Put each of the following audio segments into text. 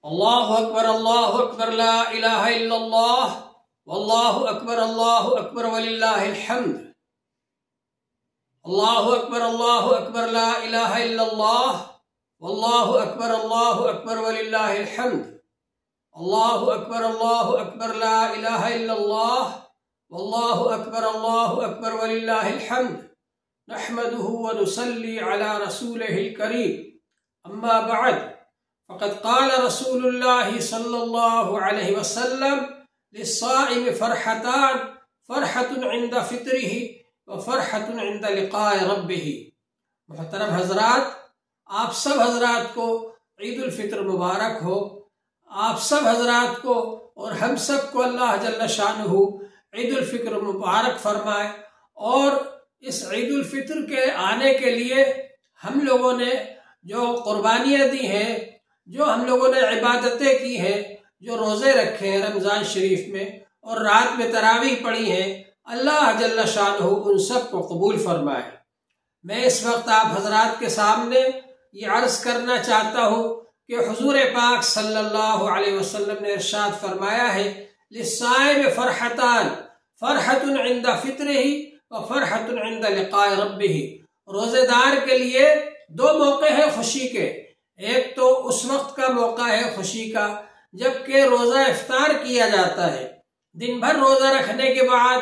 اللہ اکبر لا الہ الا اللہ واللہ اکبر وللہ الحمد۔ اللہ اکبر لا الہ الا اللہ واللہ اکبر وللہ الحمد۔ اللہ اکبر لا الہ الا اللہ واللہ اکبر وللہ الحمد۔ نحمده ونصلي على رسوله الكريم اما بعد فقد قال رسول الله صلى الله عليه وسلم للصائم فرحتان فرحة عند فطره وفرحة عند لقاء ربه۔ محترم حضرات، آپ سب حضرات کو عید الفطر مبارک ہو۔ آپ سب حضرات کو اور ہم سب کو اللہ جل شانہ عید الفطر مبارک فرمائے، اور اس عید الفطر کے آنے کے لیے ہم لوگوں نے جو قربانیاں دی ہیں، جو ہم لوگوں نے عبادتیں کی ہیں، جو روزے رکھے ہیں رمضان شریف میں اور رات میں تراویح پڑھی ہیں، اللہ جل شانہ ان سب کو قبول فرمائے۔ میں اس وقت آپ حضرات کے سامنے یہ عرض کرنا چاہتا ہوں کہ حضور پاک صلی اللہ علیہ وسلم نے ارشاد فرمایا ہے للصائم فرحتان فرحة عند فطره وفرحة عند لقاء ربه۔ روزے دار کے لیے دو موقع ہیں خوشی کے۔ ایک تو اس وقت کا موقع ہے خوشی کا جب کہ روزہ افطار کیا جاتا ہے۔ دن بھر روزہ رکھنے کے بعد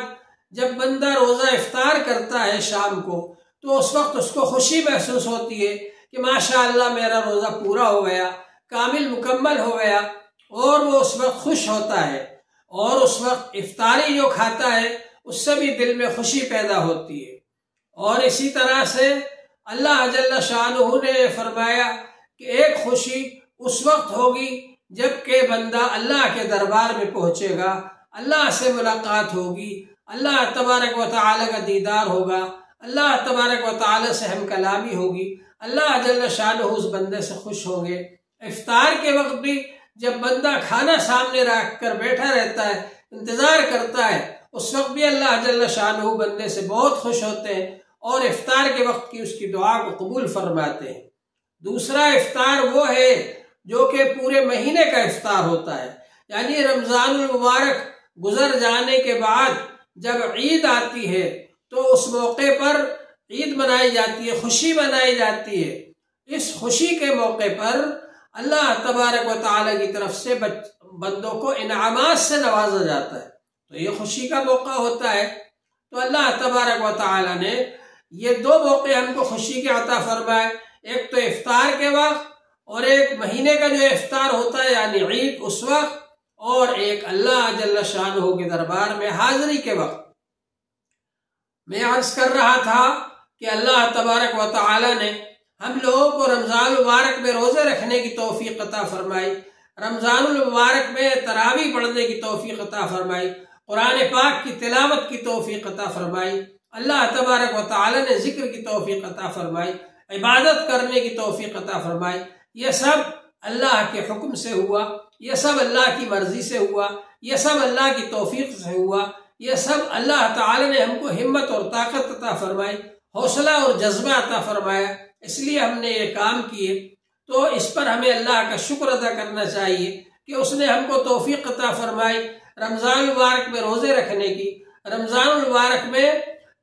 جب بندہ روزہ افطار کرتا ہے شام کو، تو اس وقت اس کو خوشی محسوس ہوتی ہے کہ ماشاءاللہ میرا روزہ پورا ہو گیا، کامل مکمل ہو گیا، اور وہ اس وقت خوش ہوتا ہے، اور اس وقت افطاری جو کھاتا ہے اس سے بھی دل میں خوشی پیدا ہوتی ہے۔ اور اسی طرح سے اللہ جل شانہ نے فرمایا کہ ایک خوشی اس وقت ہوگی جب کہ بندہ اللہ کے دربار میں پہنچے گا، اللہ سے ملاقات ہوگی، اللہ تبارک و تعالی کا دیدار ہوگا، اللہ تبارک و تعالی سے ہم کلامی ہوگی، اللہ جل شانہ اس بندے سے خوش ہوں گے۔ افطار کے وقت بھی جب بندہ کھانا سامنے رکھ کر بیٹھا رہتا ہے، انتظار کرتا ہے، اس وقت بھی اللہ جل شانہ بندے سے بہت خوش ہوتے ہیں اور افطار کے وقت کی اس کی دعا کو قبول فرماتے ہیں۔ دوسرا افطار وہ ہے جو کہ پورے مہینے کا افطار ہوتا ہے، یعنی رمضان المبارک گزر جانے کے بعد جب عید آتی ہے تو اس موقع پر عید منائی جاتی ہے، خوشی منائی جاتی ہے۔ اس خوشی کے موقع پر اللہ تبارک و تعالی کی طرف سے بندوں کو انعامات سے نوازا جاتا ہے، تو یہ خوشی کا موقع ہوتا ہے۔ تو اللہ تبارک و تعالی نے یہ دو موقع ہم کو خوشی کے عطا فرمائے، ایک تو افطار کے وقت، اور ایک مہینے کا جو افطار ہوتا ہے یعنی عید اس وقت، اور ایک اللہ جل شانہ کے دربار میں حاضری کے وقت۔ میں عرض کر رہا تھا کہ اللہ تبارک و تعالی نے ہم لوگوں کو رمضان المبارک میں روزے رکھنے کی توفیق عطا فرمائی، رمضان المبارک میں تراویح پڑھنے کی توفیق عطا فرمائی، قرآن پاک کی تلاوت کی توفیق عطا فرمائی، اللہ تبارک و تعالی نے ذکر کی توفیق عطا فرمائی، عبادت کرنے کی توفیق عطا فرمائی۔ یہ سب اللہ کے حکم سے ہوا، یہ سب اللہ کی مرضی سے ہوا، یہ سب اللہ کی توفیق سے ہوا، یہ سب اللہ تعالی نے ہم کو ہمت اور طاقت عطا فرمائی، حوصلہ اور جذبہ عطا فرمایا، اس لیے ہم نے یہ کام کیے۔ تو اس پر ہمیں اللہ کا شکر ادا کرنا چاہیے کہ اس نے ہم کو توفیق عطا فرمائی رمضان المبارک میں روزے رکھنے کی، رمضان المبارک میں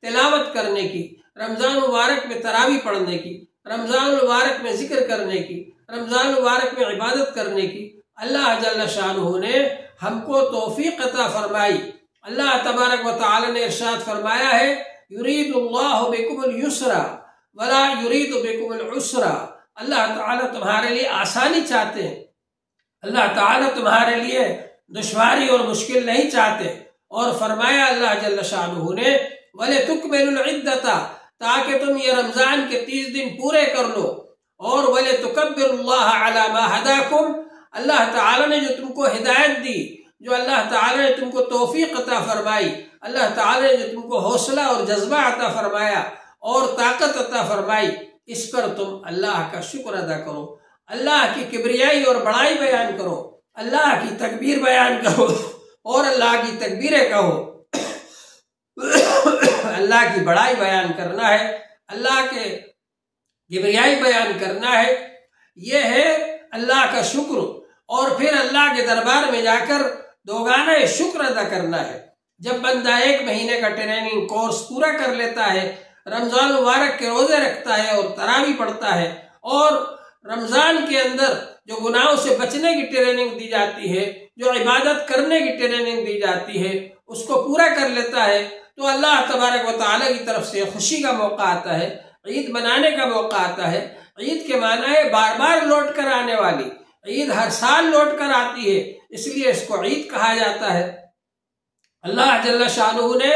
تلاوت کرنے کی، رمضان المبارک میں تراویح پڑھنے کی، رمضان المبارک میں ذکر کرنے کی، رمضان المبارک میں عبادت کرنے کی۔ اللہ جل شانہ نے ہم کو توفیق عطا فرمائی۔ اللہ تبارک و تعالی نے ارشاد فرمایا ہے یرید اللہ بکم الیسر ولا یرید بکم العسر۔ اللہ تعالیٰ تمہارے لیے آسانی چاہتے ہیں، اللہ تعالیٰ تمہارے لیے دشواری اور مشکل نہیں چاہتے، اور فرمایا اللہ جل شانہ نے وَلِتُكْمِلُوا الْعِدَّةَ، تاکہ تم یہ رمضان کے 30 دن پورے کر لو، اور وَلِتُكَبِّرُوا اللَّهَ عَلَى مَا هَدَاكُمْ، اللہ تعالیٰ نے جو تم کو ہدایت دی، جو اللہ تعالیٰ نے تم کو توفیق عطا فرمائی، اللہ تعالیٰ نے جو تم کو حوصلہ اور جذبہ عطا فرمایا اور طاقت عطا فرمائی، اس پر تم اللہ کا شکر ادا کرو، اللہ کی کبریائی اور بڑائی بیان کرو، اللہ کی تکبیر بیان کرو، اور اللہ کی تکبیریں کہو۔ اللہ کی بڑائی بیان کرنا ہے، اللہ کے کبریائی بیان کرنا ہے، یہ ہے اللہ کا شکر۔ اور پھر اللہ کے دربار میں جا کر دوگانا شکر ادا کرنا ہے۔ جب بندہ 1 مہینے کا ٹریننگ کورس پورا کر لیتا ہے، رمضان مبارک کے روزے رکھتا ہے اور تراویح پڑھتا ہے، اور رمضان کے اندر جو گناہوں سے بچنے کی ٹریننگ دی جاتی ہے، جو عبادت کرنے کی ٹریننگ دی جاتی ہے، اس کو پورا کر لیتا ہے، تو اللہ تبارک و تعالیٰ کی طرف سے خوشی کا موقع آتا ہے، عید منانے کا موقع آتا ہے۔ عید کے معنی ہے بار بار لوٹ کر آنے والی، عید ہر سال لوٹ کر آتی ہے، اس لیے اس کو عید کہا جاتا ہے۔ اللہ جل شانہ نے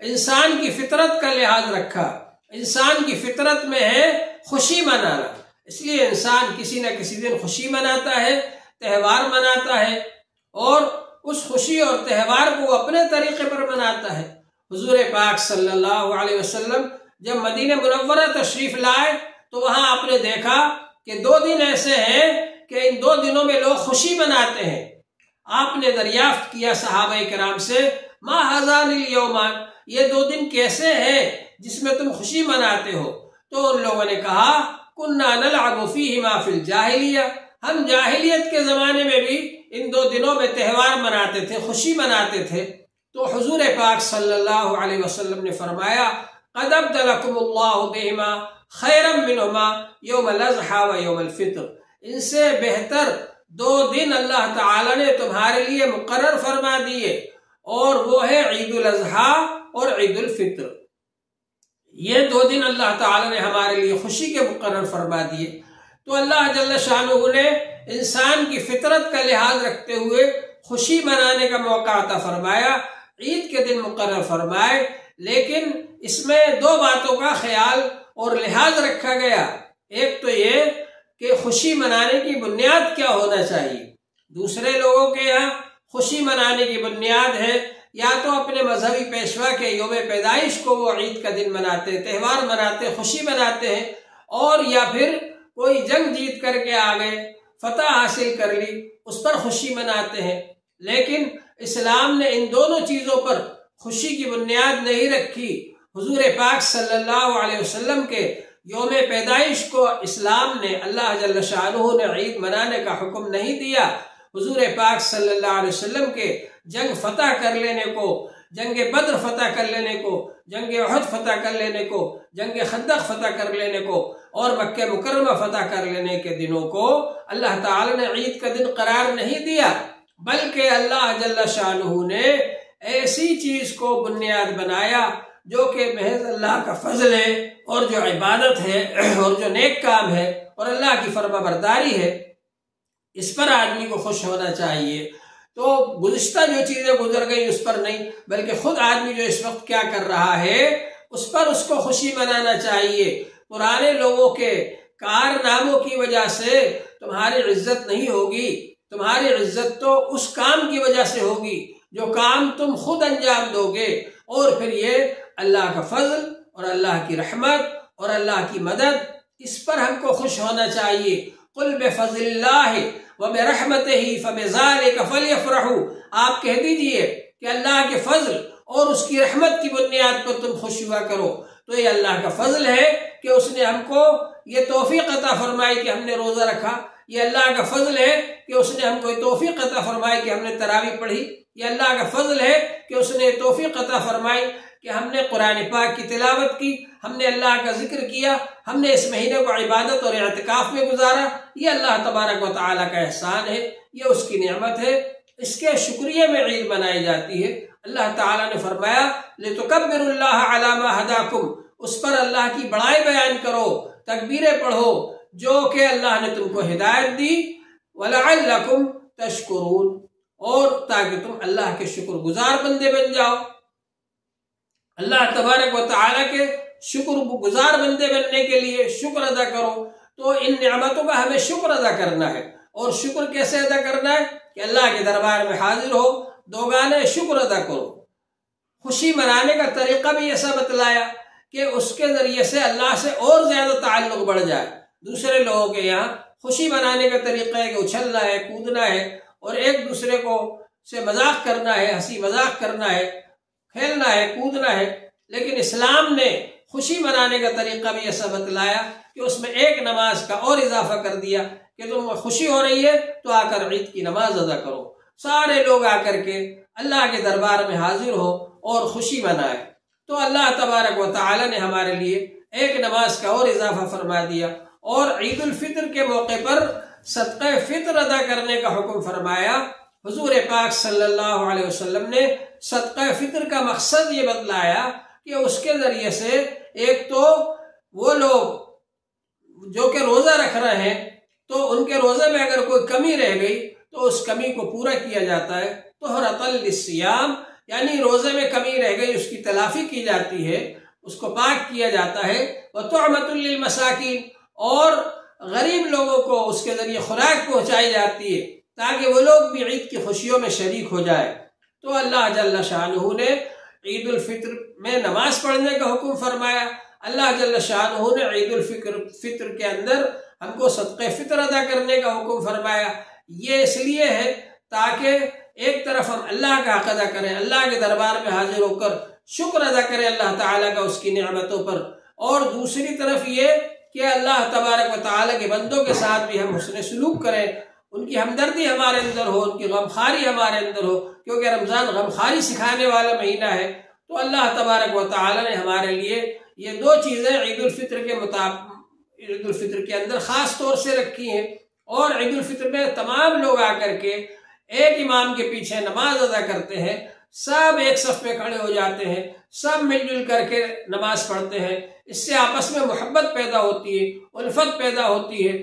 انسان کی فطرت کا لحاظ رکھا، انسان کی فطرت میں ہے خوشی منانا، اس لیے انسان کسی نہ کسی دن خوشی مناتا ہے، تہوار مناتا ہے، اور اس خوشی اور تہوار کو اپنے طریقے پر مناتا ہے۔ حضور پاک صلی اللہ علیہ وسلم جب مدینہ منورہ تشریف لائے تو وہاں آپ نے دیکھا کہ 2 دن ایسے ہیں کہ ان 2 دنوں میں لوگ خوشی مناتے ہیں۔ آپ نے دریافت کیا صحابہ کرام سے، ما ہذان الیومان، یہ 2 دن کیسے ہیں جس میں تم خوشی مناتے ہو؟ تو ان لوگوں نے کہا، کننا نلعب فیہما فی الجاہلیہ، ہم جاہلیت کے زمانے میں بھی ان 2 دنوں میں تہوار مناتے تھے، خوشی مناتے تھے۔ تو حضور پاک صلی اللہ علیہ وسلم نے فرمایا، قد ابدلکم اللہ بہما خیرا منہما یوم الاضحی و یوم الفطر، ان سے بہتر 2 دن اللہ تعالی نے تمہارے لیے مقرر فرما دیے، اور وہ ہے عید الاضحی اور عید الفطر۔ یہ 2 دن اللہ تعالی نے ہمارے لیے خوشی کے مقرر فرما دیے۔ تو اللہ جل شانہ نے انسان کی فطرت کا لحاظ رکھتے ہوئے خوشی منانے کا موقع عطا فرمایا، عید کے دن مقرر فرمائے، لیکن اس میں 2 باتوں کا خیال اور لحاظ رکھا گیا۔ ایک تو یہ کہ خوشی منانے کی بنیاد کیا ہونا چاہیے۔ دوسرے لوگوں کے یہاں خوشی منانے کی بنیاد ہے یا تو اپنے مذہبی پیشوا کے یوم پیدائش کو وہ عید کا دن مناتے، تہوار مناتے، خوشی مناتے ہیں، اور یا پھر کوئی جنگ جیت کر کے آ گئے، فتح حاصل کر لی، اس پر خوشی مناتے ہیں۔ لیکن اسلام نے ان دونوں چیزوں پر خوشی کی بنیاد نہیں رکھی۔ حضور پاک صلی اللہ علیہ وسلم کے یوم پیدائش کو اسلام نے، اللہ جل شانہ نے عید منانے کا حکم نہیں دیا۔ حضور پاک صلی اللہ علیہ وسلم کے جنگ فتح کر لینے کو، جنگ بدر فتح کر لینے کو، جنگ احد فتح کر لینے کو، جنگ خندق فتح کر لینے کو، اور مکہ مکرمہ فتح کر لینے کے دنوں کو اللہ تعالی نے عید کا دن قرار نہیں دیا، بلکہ اللہ جل شانہ نے ایسی چیز کو بنیاد بنایا جو کہ محض اللہ کا فضل ہے، اور جو عبادت ہے، اور جو نیک کام ہے، اور اللہ کی فرما برداری ہے، اس پر آدمی کو خوش ہونا چاہیے۔ تو گزشتہ جو چیزیں گزر گئی اس پر نہیں، بلکہ خود آدمی جو اس وقت کیا کر رہا ہے اس پر اس کو خوشی منانا چاہیے۔ پرانے لوگوں کے کارناموں کی وجہ سے تمہاری عزت نہیں ہوگی، تمہاری عزت تو اس کام کی وجہ سے ہوگی جو کام تم خود انجام دو گے، اور پھر یہ اللہ کا فضل اور اللہ کی رحمت اور اللہ کی مدد، اس پر ہم کو خوش ہونا چاہیے۔ قل بفضل اللہ وبرحمتہ فبذلک فلیفرحوا، آپ کہہ دیجئے کہ اللہ کے فضل اور اس کی رحمت کی بنیاد پر تم خوش ہوا کرو۔ تو یہ اللہ کا فضل ہے کہ اس نے ہم کو یہ توفیق عطا فرمائی کہ ہم نے روزہ رکھا، یہ اللہ کا فضل ہے کہ اس نے ہم کو یہ توفیق عطا فرمائی کہ ہم نے تراویح پڑھی، یہ اللہ کا فضل ہے کہ اس نے توفیق عطا فرمائی کہ ہم نے قرآن پاک کی تلاوت کی، ہم نے اللہ کا ذکر کیا، ہم نے اس مہینے کو عبادت اور اعتکاف میں گزارا۔ یہ اللہ تبارک و تعالیٰ کا احسان ہے، یہ اس کی نعمت ہے، اس کے شکریہ میں عید منائی جاتی ہے۔ اللہ تعالیٰ نے فرمایا لِتُكَبِّرُوا اللَّهَ عَلَى مَا هَدَاكُمْ، اس پر اللہ کی بڑائی بیان کرو، تکبیریں پڑھو جو کہ اللہ نے تم کو ہدایت دی، وَلَعَلَّكُمْ تَشْكُرُونَ، اور تاکہ تم اللہ کے شکر گزار بندے بن جاؤ۔ اللہ تبارک و تعالیٰ کے شکر گزار بندے بننے کے لیے شکر ادا کرو۔ تو ان نعمتوں کا ہمیں شکر ادا کرنا ہے، اور شکر کیسے ادا کرنا ہے کہ اللہ کے دربار میں حاضر ہو، دوگانے شکر ادا کرو۔ خوشی منانے کا طریقہ بھی ایسا بتلایا کہ اس کے ذریعے سے اللہ سے اور زیادہ تعلق بڑھ جائے۔ دوسرے لوگوں کے یہاں خوشی منانے کا طریقہ ہے کہ اچھلنا ہے، کودنا ہے، اور ایک دوسرے کو سے مذاق کرنا ہے، ہنسی مذاق کرنا ہے، کھیلنا ہے، کودنا ہے۔ لیکن اسلام نے خوشی منانے کا طریقہ بھی ایسا بتلایا کہ اس میں ایک نماز کا اور اضافہ کر دیا کہ تم خوشی ہو رہی ہے تو آ کر عید کی نماز ادا کرو، سارے لوگ آ کر کے اللہ کے دربار میں حاضر ہو اور خوشی منائے۔ تو اللہ تبارک و تعالی نے ہمارے لیے ایک نماز کا اور اضافہ فرما دیا، اور عید الفطر کے موقع پر صدقہ فطر ادا کرنے کا حکم فرمایا۔ حضور پاک صلی اللہ علیہ وسلم نے صدقہ فطر کا مقصد یہ بتلایا کہ اس کے ذریعے سے ایک تو وہ لوگ جو کہ روزہ رکھ رہے ہیں تو ان کے روزے میں اگر کوئی کمی رہ گئی تو اس کمی کو پورا کیا جاتا ہے، طہرۃ للصیام، یعنی روزے میں کمی رہ گئی اس کی تلافی کی جاتی ہے، اس کو پاک کیا جاتا ہے، وطعمۃ للمساکین، اور غریب لوگوں کو اس کے ذریعے خوراک پہنچائی جاتی ہے تاکہ وہ لوگ بھی عید کی خوشیوں میں شریک ہو جائے۔ تو اللہ جل شانہ نے عید الفطر میں نماز پڑھنے کا حکم فرمایا۔ اللہ جل شانہ نے عید الفطر کے اندر ہم کو صدقہ فطر ادا کرنے کا حکم فرمایا۔ یہ اس لیے ہے تاکہ ایک طرف ہم اللہ کا حق ادا کریں، اللہ کے دربار میں حاضر ہو کر شکر ادا کریں اللہ تعالیٰ کا اس کی نعمتوں پر، اور دوسری طرف یہ کہ اللہ تبارک و تعالیٰ کے بندوں کے ساتھ بھی ہم حسن سلوک کریں، ان کی ہمدردی ہمارے اندر ہو، ان کی غمخواری ہمارے اندر ہو، کیونکہ رمضان غمخواری سکھانے والا مہینہ ہے۔ تو اللہ تبارک و تعالیٰ نے ہمارے لیے یہ دو چیزیں عید الفطر کے اندر خاص طور سے رکھی ہیں، اور عید الفطر میں تمام لوگ آ کر کے ایک امام کے پیچھے نماز ادا کرتے ہیں، سب ایک صف میں کھڑے ہو جاتے ہیں، سب مل جل کر کے نماز پڑھتے ہیں، اس سے آپس میں محبت پیدا ہوتی ہے، الفت پیدا ہوتی ہے۔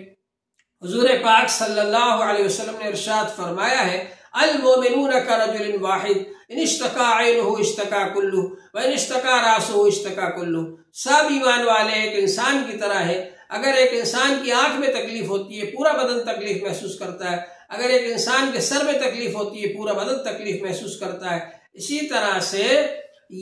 حضور پاک صلی اللہ علیہ وسلم نے ارشاد فرمایا ہے، المومنون کرجل واحد ان اشتکا عینہ اشتکا کلہ وان اشتکا راسہ اشتکا کلہ۔ سب ایمان والے ایک انسان کی طرح ہے، اگر ایک انسان کی آنکھ میں تکلیف ہوتی ہے پورا بدن تکلیف محسوس کرتا ہے، اگر ایک انسان کے سر میں تکلیف ہوتی ہے پورا بدن تکلیف محسوس کرتا ہے۔ اسی طرح سے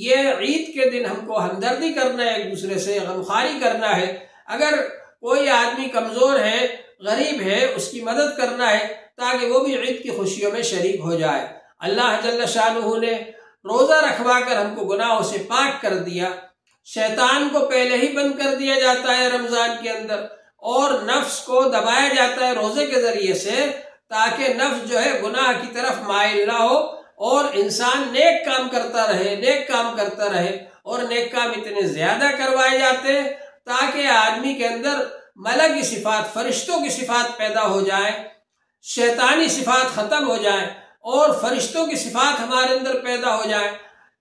یہ عید کے دن ہم کو ہمدردی کرنا ہے، ایک دوسرے سے غمخواری کرنا ہے۔ اگر کوئی آدمی کمزور ہے، غریب ہے، اس کی مدد کرنا ہے تاکہ وہ بھی عید کی خوشیوں میں شریک ہو جائے۔ اللہ جل شانہ نے روزہ رکھوا کر ہم کو گناہوں سے پاک کر دیا، شیطان کو پہلے ہی بند کر دیا جاتا ہے رمضان کے اندر، اور نفس کو دبایا جاتا ہے روزے کے ذریعے سے تاکہ نفس جو ہے گناہ کی طرف مائل نہ ہو، اور انسان نیک کام کرتا رہے، نیک کام کرتا رہے، اور نیک کام اتنے زیادہ کروائے جاتے ہیں تاکہ آدمی کے اندر ملکی صفات، فرشتوں کی صفات پیدا ہو جائے، شیطانی صفات ختم ہو جائیں اور فرشتوں کی صفات ہمارے اندر پیدا ہو جائیں۔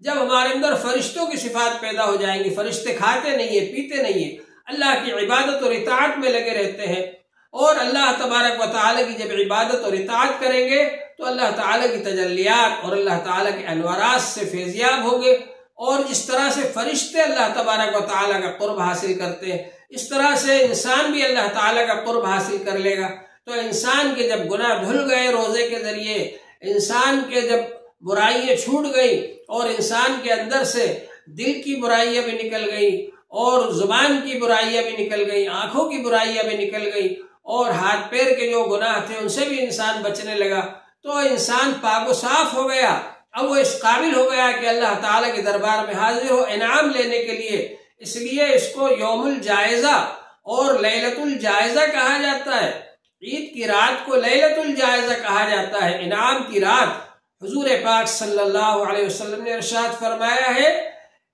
جب ہمارے اندر فرشتوں کی صفات پیدا ہو جائیں گی، فرشتے کھاتے نہیں ہیں، پیتے نہیں ہیں، اللہ کی عبادت اور اطاعت میں لگے رہتے ہیں، اور اللہ تبارک و تعالیٰ کی جب عبادت اور اطاعت کریں گے تو اللہ تعالیٰ کی تجلیات اور اللہ تعالیٰ کے انوارات سے فیضیاب ہوں گے، اور جس طرح سے فرشتے اللہ تبارک و تعالیٰ کا قرب حاصل کرتے ہیں اس طرح سے انسان بھی اللہ تعالیٰ کا قرب حاصل کر لے گا۔ تو انسان کے جب گناہ دھل گئے روزے کے ذریعے، انسان کے جب برائیاں چھوٹ گئی اور انسان کے اندر سے دل کی برائیاں بھی نکل گئی اور زبان کی برائیاں بھی نکل گئی، آنکھوں کی برائیاں بھی نکل گئی، اور ہاتھ پیر کے جو گناہ تھے ان سے بھی انسان بچنے لگا، تو انسان پاک و صاف ہو گیا۔ اب وہ اس قابل ہو گیا کہ اللہ تعالیٰ کے دربار میں حاضر ہو انعام لینے کے لیے۔ اس لیے اس کو یوم الجائزہ اور لیلۃ الجائزہ کہا جاتا ہے۔ عید کی رات کو لیلۃ الجائزہ کہا جاتا ہے، انعام کی رات۔ حضور پاک صلی اللہ علیہ وسلم نے ارشاد فرمایا ہے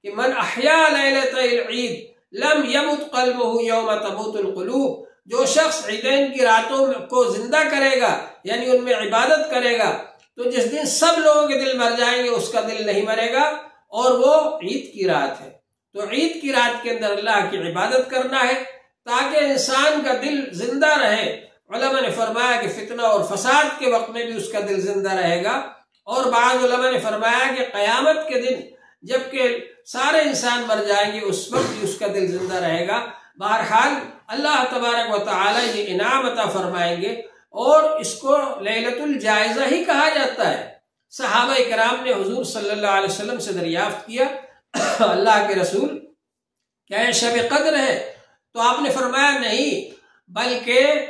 کہ من احیا لیلۃ العید لم یمت قلبہ یوم تموت القلوب، جو شخص عیدین کی راتوں کو زندہ کرے گا یعنی ان میں عبادت کرے گا تو جس دن سب لوگوں کے دل مر جائیں گے اس کا دل نہیں مرے گا، اور وہ عید کی رات ہے۔ تو عید کی رات کے اندر اللہ کی عبادت کرنا ہے تاکہ انسان کا دل زندہ رہے۔ علماء نے فرمایا کہ فتنہ اور فساد کے وقت میں بھی اس کا دل زندہ رہے گا، اور بعض علماء نے فرمایا کہ قیامت کے دن جب کہ سارے انسان مر جائیں گے اس وقت بھی اس کا دل زندہ رہے گا۔ بہرحال اللہ تبارک و تعالی یہ انعام عطا فرمائیں گے، اور اس کو لیلۃ الجائزہ ہی کہا جاتا ہے۔ صحابہ کرام نے حضور صلی اللہ علیہ وسلم سے دریافت کیا، اللہ کے رسول کیا یہ شب قدر ہے؟ تو آپ نے فرمایا نہیں، بلکہ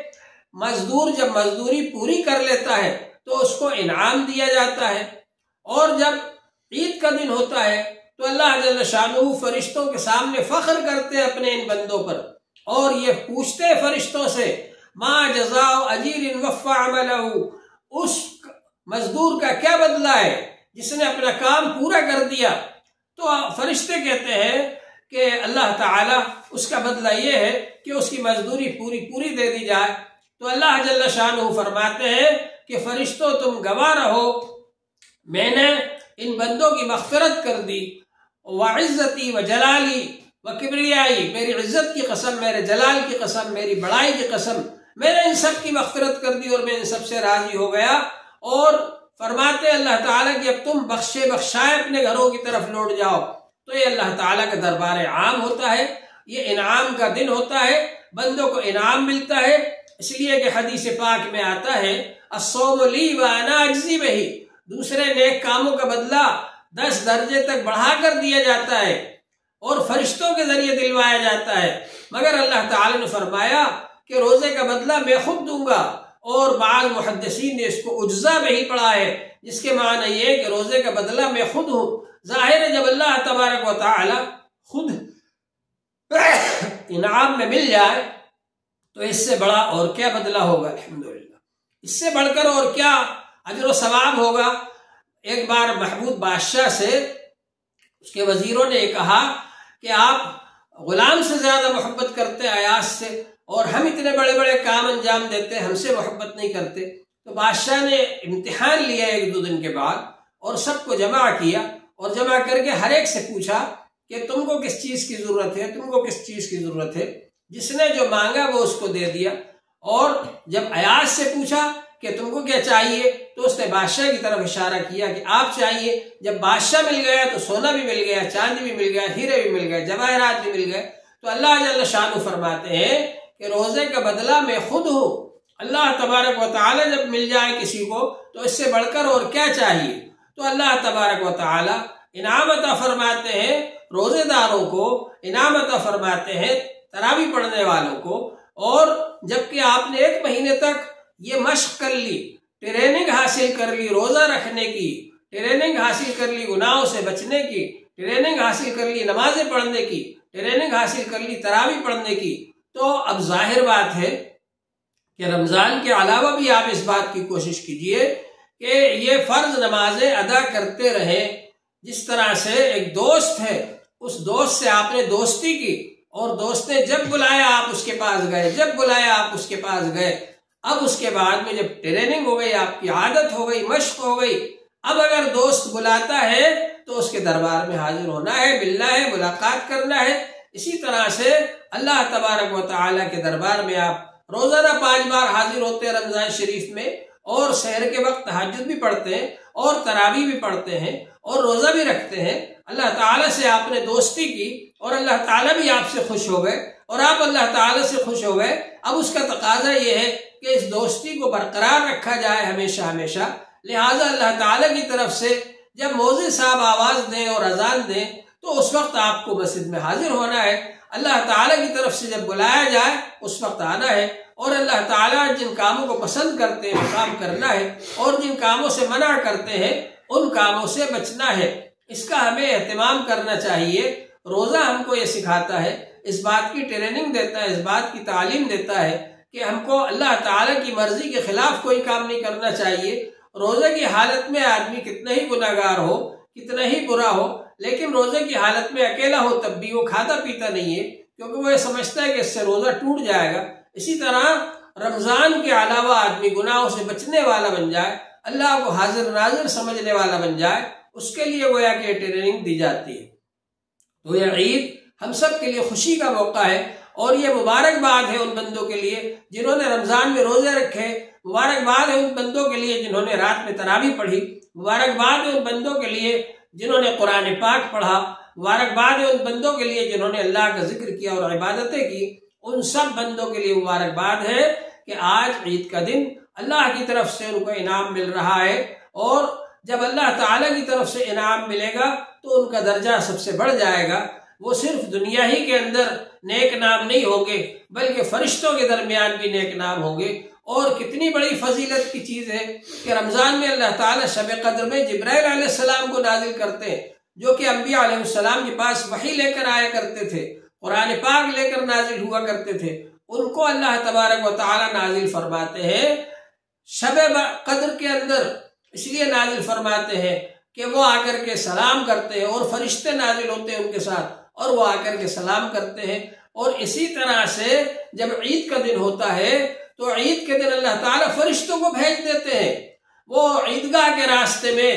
مزدور جب مزدوری پوری کر لیتا ہے تو اس کو انعام دیا جاتا ہے، اور جب عید کا دن ہوتا ہے تو اللہ جل شانہ فرشتوں کے سامنے فخر کرتے ہیں اپنے ان بندوں پر، اور یہ پوچھتے ہیں فرشتوں سے ما جزاء اجیر وفى عمله، اس مزدور کا کیا بدلہ ہے جس نے اپنا کام پورا کر دیا؟ تو فرشتے کہتے ہیں کہ اللہ تعالیٰ اس کا بدلہ یہ ہے کہ اس کی مزدوری پوری دے دی جائے۔ تو اللہ جل شانہ فرماتے ہیں کہ فرشتوں تم گواہ رہو، میں نے ان بندوں کی مغفرت کر دی، وعزتی وجلالی وکبریائی، میری عزت کی قسم، میرے جلال کی قسم، میری بڑائی کی قسم، میں نے ان سب کی مغفرت کر دی اور میں ان سب سے راضی ہو گیا۔ اور فرماتے اللہ تعالیٰ کہ اب تم بخشائے اپنے گھروں کی طرف لوٹ جاؤ۔ تو یہ اللہ تعالیٰ کا دربار عام ہوتا ہے، یہ انعام کا دن ہوتا ہے، بندوں کو انعام ملتا ہے۔ اس لیے کہ حدیث پاک میں آتا ہے الصوم لی وانا اجزی بہ، دوسرے نیک کاموں کا بدلہ 10 درجے تک بڑھا کر دیا جاتا ہے اور فرشتوں کے ذریعے دلوایا جاتا ہے، مگر اللہ تعالیٰ نے فرمایا کہ روزے کا بدلہ میں خود دوں گا۔ اور بعض محدثین نے اس کو اجزا میں ہی پڑھا ہے، جس کے معنی یہ ہے کہ روزے کا بدلہ میں خود ہوں۔ ظاہر ہے جب اللہ تبارک و تعالی خود انعام میں مل جائے تو اس سے بڑا اور کیا بدلہ ہوگا؟ الحمدللہ، اس سے بڑھ کر اور کیا اجر و ثواب ہوگا۔ ایک بار محمود بادشاہ سے اس کے وزیروں نے کہا کہ آپ غلام سے زیادہ محبت کرتے ایاز سے، اور ہم اتنے بڑے بڑے کام انجام دیتے ہم سے محبت نہیں کرتے۔ تو بادشاہ نے امتحان لیا 1-2 دن کے بعد اور سب کو جمع کیا، اور جمع کر کے ہر ایک سے پوچھا کہ تم کو کس چیز کی ضرورت ہے، تم کو کس چیز کی ضرورت ہے۔ جس نے جو مانگا وہ اس کو دے دیا۔ اور جب ایاز سے پوچھا کہ تم کو کیا چاہیے، تو اس نے بادشاہ کی طرف اشارہ کیا کہ آپ چاہیے۔ جب بادشاہ مل گیا تو سونا بھی مل گیا، چاندی بھی مل گیا، ہیرے بھی مل گئے، جواہرات بھی مل گئے۔ تو اللہ جل شانہ فرماتے ہیں کہ روزے کا بدلہ میں خود ہوں۔ اللہ تبارک و تعالی جب مل جائے کسی کو تو اس سے بڑھ کر اور کیا چاہیے؟ تو اللہ تبارک و تعالی انعام عطا فرماتے ہیں روزے داروں کو، انعام عطا فرماتے ہیں تراویح پڑھنے والوں کو۔ اور جبکہ آپ نے 1 مہینے تک یہ مشق کر لی، ٹریننگ حاصل کر لی، روزہ رکھنے کی ٹریننگ حاصل کر لی، گناہوں سے بچنے کی ٹریننگ حاصل کر لی، نمازیں پڑھنے کی ٹریننگ حاصل کر لی، تراویح پڑھنے کی، تو اب ظاہر بات ہے کہ رمضان کے علاوہ بھی آپ اس بات کی کوشش کیجئے کہ یہ فرض نمازیں ادا کرتے رہیں۔ جس طرح سے ایک دوست ہے، اس دوست سے آپ نے دوستی کی، اور دوست نے جب بلایا آپ اس کے پاس گئے، جب بلایا آپ اس کے پاس گئے۔ اب اس کے بعد میں جب ٹریننگ ہو گئی، آپ کی عادت ہو گئی، مشق ہو گئی، اب اگر دوست بلاتا ہے تو اس کے دربار میں حاضر ہونا ہے، ملنا ہے، ملاقات کرنا ہے۔ اسی طرح سے اللہ تبارک و تعالیٰ کے دربار میں آپ روزانہ 5 بار حاضر ہوتے ہیں رمضان شریف میں، اور سحر کے وقت تہجد بھی پڑھتے ہیں، اور تراویح بھی پڑھتے ہیں، اور روزہ بھی رکھتے ہیں۔ اللہ تعالیٰ سے آپ نے دوستی کی اور اللہ تعالیٰ بھی آپ سے خوش ہو گئے، اور آپ اللہ تعالیٰ سے خوش ہو گئے۔ اب اس کا تقاضا یہ ہے کہ اس دوستی کو برقرار رکھا جائے ہمیشہ ہمیشہ۔ لہٰذا اللہ تعالیٰ کی طرف سے جب مؤذن صاحب آواز دیں اور اذان دیں تو اس وقت آپ کو مسجد میں حاضر ہونا ہے۔ اللہ تعالیٰ کی طرف سے جب بلایا جائے اس وقت آنا ہے، اور اللہ تعالیٰ جن کاموں کو پسند کرتے ہیں وہ کام کرنا ہے، اور جن کاموں سے منع کرتے ہیں ان کاموں سے بچنا ہے۔ اس کا ہمیں اہتمام کرنا چاہیے۔ روزہ ہم کو یہ سکھاتا ہے، اس بات کی ٹریننگ دیتا ہے، اس بات کی تعلیم دیتا ہے کہ ہم کو اللہ تعالیٰ کی مرضی کے خلاف کوئی کام نہیں کرنا چاہیے۔ روزے کی حالت میں آدمی کتنا ہی گناہگار ہو، کتنا ہی برا ہو، لیکن روزے کی حالت میں اکیلا ہو تب بھی وہ کھاتا پیتا نہیں ہے، کیونکہ وہ یہ سمجھتا ہے کہ اس سے روزہ ٹوٹ جائے گا۔ اسی طرح رمضان کے علاوہ آدمی گناہوں سے بچنے والا بن جائے، اللہ کو حاضر ناظر سمجھنے والا بن جائے، اس کے لیے گویا کہ ٹریننگ دی جاتی ہے۔ تو یہ عید ہم سب کے لیے خوشی کا موقع ہے، اور یہ مبارکباد ہے ان بندوں کے لیے جنہوں نے رمضان میں روزے رکھے، مبارکباد ہے ان بندوں کے لیے جنہوں نے رات میں تراویح پڑھی، مبارکباد ہے ان بندوں کے لیے جنہوں نے قرآن پاک پڑھا، مبارکباد ہے ان بندوں کے لیے جنہوں نے اللہ کا ذکر کیا اور عبادتیں کی۔ ان سب بندوں کے لیے مبارکباد ہے کہ آج عید کا دن اللہ کی طرف سے ان کو انعام مل رہا ہے، اور جب اللہ تعالیٰ کی طرف سے انعام ملے گا تو ان کا درجہ سب سے بڑھ جائے گا۔ وہ صرف دنیا ہی کے اندر نیک نام نہیں ہوں گے بلکہ فرشتوں کے درمیان بھی نیک نام ہوں گے۔ اور کتنی بڑی فضیلت کی چیز ہے کہ رمضان میں اللہ تعالیٰ شب قدر میں جبرائیل علیہ السلام کو نازل کرتے ہیں، جو کہ انبیاء علیہ السلام کے پاس وحی لے کر آیا کرتے تھے، قرآن پاک لے کر نازل ہوا کرتے تھے، ان کو اللہ تبارک و تعالی نازل فرماتے ہیں شب قدر کے اندر، اس لیے نازل فرماتے ہیں کہ وہ آ کر کے سلام کرتے ہیں اور فرشتے نازل ہوتے ہیں ان کے ساتھ اور وہ آ کر کے سلام کرتے ہیں۔ اور اسی طرح سے جب عید کا دن ہوتا ہے تو عید کے دن اللہ تعالیٰ فرشتوں کو بھیج دیتے ہیں، وہ عیدگاہ کے راستے میں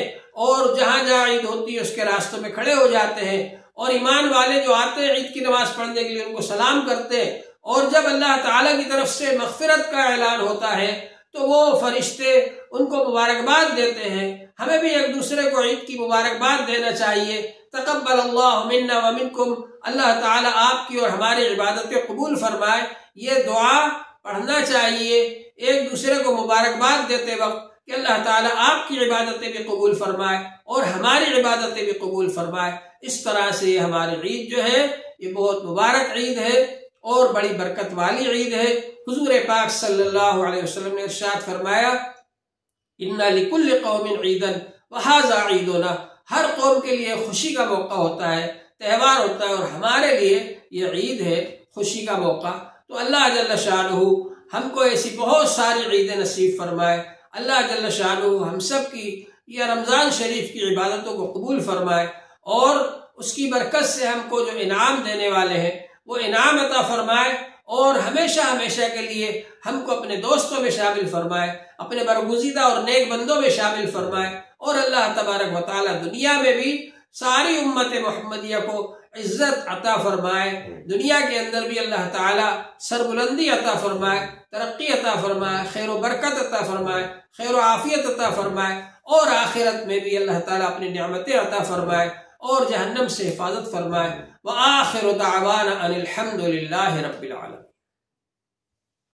اور جہاں جہاں عید ہوتی ہے اس کے راستوں میں کھڑے ہو جاتے ہیں، اور ایمان والے جو آتے ہیں عید کی نماز پڑھنے کے لیے ان کو سلام کرتے ہیں، اور جب اللہ تعالیٰ کی طرف سے مغفرت کا اعلان ہوتا ہے تو وہ فرشتے ان کو مبارکباد دیتے ہیں۔ ہمیں بھی ایک دوسرے کو عید کی مبارکباد دینا چاہیے۔ تقبل اللہ منا ومنکم، اللہ تعالیٰ آپ کی اور ہماری عبادتیں قبول فرمائے، یہ دعا پڑھنا چاہیے ایک دوسرے کو مبارکباد دیتے وقت کہ اللہ تعالیٰ آپ کی عبادتیں بھی قبول فرمائے اور ہماری عبادتیں بھی قبول فرمائے۔ اس طرح سے یہ ہماری عید جو ہے یہ بہت مبارک عید ہے اور بڑی برکت والی عید ہے۔ حضور پاک صلی اللہ علیہ وسلم نے ارشاد فرمایا اِنَّ لِكُلِّ قَوْمٍ عِيدًا وَهَذَا عِيدُنَا، ہر قوم کے لیے خوشی کا موقع ہوتا ہے، تہوار ہوتا ہے، اور ہمارے لیے یہ عید ہے، خوشی کا موقع۔ تو اللہ جل شانہ ہم کو ایسی بہت ساری عیدیں نصیب فرمائے، اللہ جل شانہ ہم سب کی یہ رمضان شریف کی عبادتوں کو قبول فرمائے، اور اس کی برکت سے ہم کو جو انعام دینے والے ہیں وہ انعام عطا فرمائے، اور ہمیشہ ہمیشہ کے لیے ہم کو اپنے دوستوں میں شامل فرمائے، اپنے برگزیدہ اور نیک بندوں میں شامل فرمائے، اور اللہ تبارک و تعالی دنیا میں بھی ساری امت محمدیہ کو عزت عطا فرمائے، دنیا کے اندر بھی اللہ تعالی سربلندی عطا فرمائے، ترقی عطا فرمائے، خیر و برکت عطا فرمائے، خیر و عافیت عطا فرمائے، اور آخرت میں بھی اللہ تعالی اپنی نعمتیں عطا فرمائے اور جہنم سے حفاظت فرمائے۔ وآخر دعوانا ان الحمد للہ رب العالمین۔